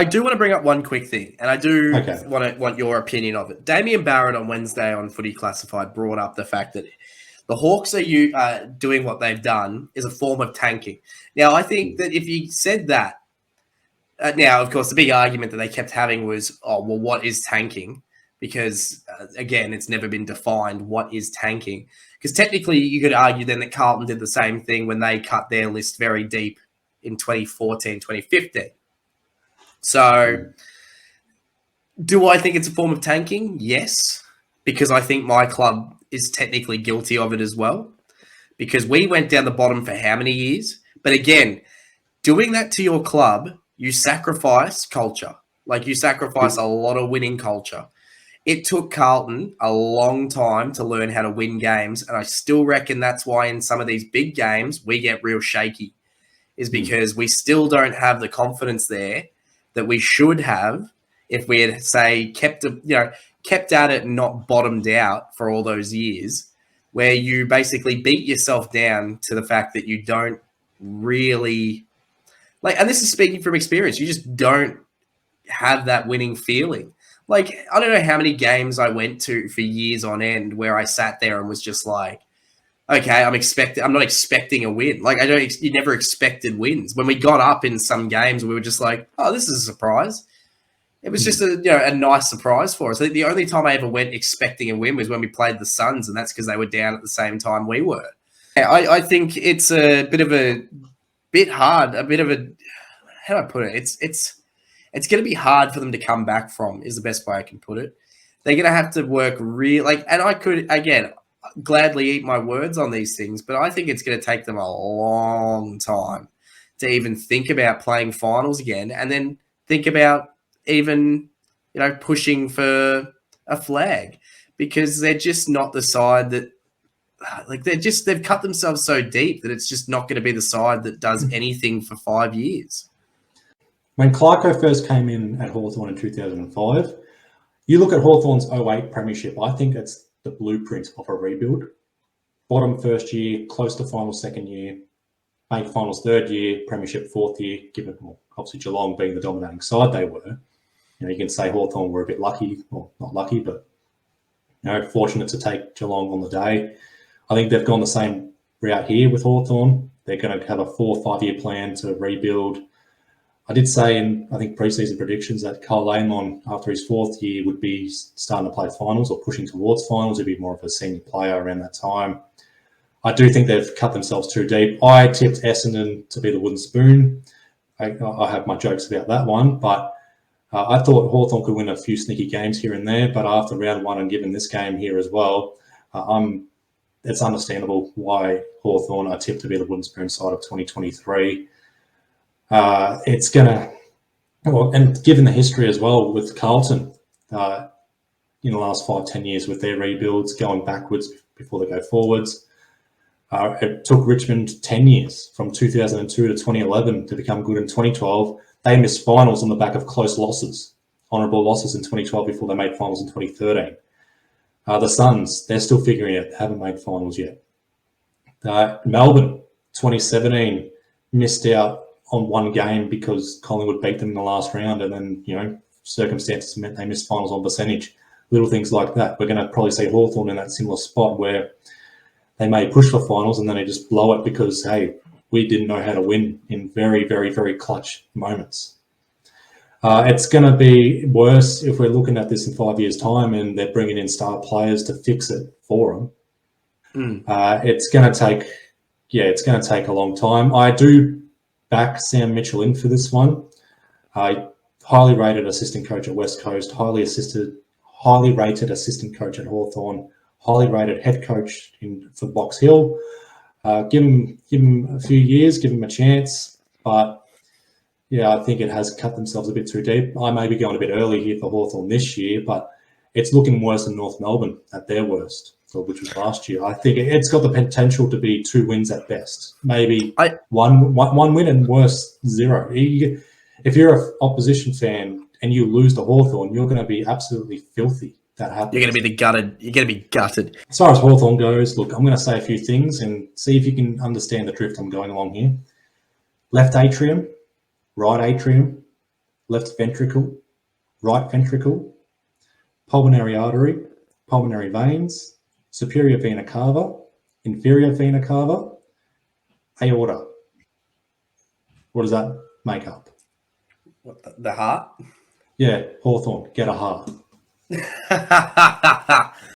I do want to bring up one quick thing, and I do Okay. want your opinion of it. Damien Barrett on Wednesday on Footy Classified brought up the fact that the Hawks are doing what they've done is a form of tanking. Now, I think that if you said that, now, of course, the big argument that they kept having was, oh, well, what is tanking? Because, again, it's never been defined what is tanking. Because technically, you could argue then that Carlton did the same thing when they cut their list very deep in 2014, 2015. So, do I think it's a form of tanking? Yes, because I think my club is technically guilty of it as well. Because we went down the bottom for how many years? But again, doing that to your club, you sacrifice culture. Like you sacrifice a lot of winning culture. It took Carlton a long time to learn how to win games. And I still reckon that's why in some of these big games, we get real shaky, is because we still don't have the confidence there that we should have if we had, say, kept at it and not bottomed out for all those years, where you basically beat yourself down to the fact that you don't really and this is speaking from experience, you just don't have that winning feeling. Like, I don't know how many games I went to for years on end where I sat there and was just like, okay, I'm not expecting a win. Like, you never expected wins. When we got up in some games, we were just like, oh, this is a surprise. It was just a nice surprise for us. I think the only time I ever went expecting a win was when we played the Suns, and that's because they were down at the same time we were. Yeah, I think it's a bit hard, how do I put it? It's going to be hard for them to come back from, is the best way I can put it. They're going to have to work and I could, again, gladly eat my words on these things, but I think it's going to take them a long time to even think about playing finals again, and then think about even, pushing for a flag, because they're just not the side that, they've cut themselves so deep that it's just not going to be the side that does anything for 5 years. When Clarko first came in at Hawthorn in 2005, you look at Hawthorn's 08 premiership, I think it's the blueprint of a rebuild. Bottom first year, close to finals second year, make finals third year, premiership fourth year, given obviously Geelong being the dominating side they were. You can say Hawthorn were a bit lucky, well, not lucky, but fortunate to take Geelong on the day. I think they've gone the same route here with Hawthorn. They're going to have a 4 or 5 year plan to rebuild. I did say in, I think, pre-season predictions that Kyle Amon, after his 4th year, would be starting to play finals or pushing towards finals. He'd be more of a senior player around that time. I do think they've cut themselves too deep. I tipped Essendon to be the wooden spoon. I have my jokes about that one, but I thought Hawthorn could win a few sneaky games here and there, but after round 1 and given this game here as well, it's understandable why Hawthorn are tipped to be the wooden spoon side of 2023. It's going to, and given the history as well with Carlton in the last 5-10 years with their rebuilds, going backwards before they go forwards, it took Richmond 10 years, from 2002 to 2011, to become good in 2012. They missed finals on the back of close losses, honourable losses in 2012 before they made finals in 2013. The Suns, they're still figuring it out. They haven't made finals yet. Melbourne, 2017, missed out on one game because Collingwood beat them in the last round, and then, circumstances meant they missed finals on percentage. Little things like that. We're going to probably see Hawthorn in that similar spot where they may push for finals and then they just blow it because, hey, we didn't know how to win in very, very, very clutch moments. It's going to be worse if we're looking at this in 5 years' time and they're bringing in star players to fix it for them. It's going to take a long time. I do back Sam Mitchell in for this one. Highly rated assistant coach at West Coast, highly rated assistant coach at Hawthorn, highly rated head coach for Box Hill. Give him a few years, give him a chance, but yeah, I think it has cut themselves a bit too deep. I may be going a bit early here for Hawthorn this year, but it's looking worse than North Melbourne at their worst, which was last year. I think it's got the potential to be 2 wins at best, maybe one win and worse 0. If you're an opposition fan and you lose to Hawthorn, you're going to be absolutely filthy. That happens. You're going to be gutted. As far as Hawthorn goes, look, I'm going to say a few things and see if you can understand the drift I'm going along here. Left atrium, right atrium, left ventricle, right ventricle, pulmonary artery, pulmonary veins, superior vena cava, inferior vena cava, aorta. What does that make up? What, the heart? Yeah, Hawthorn, get a heart.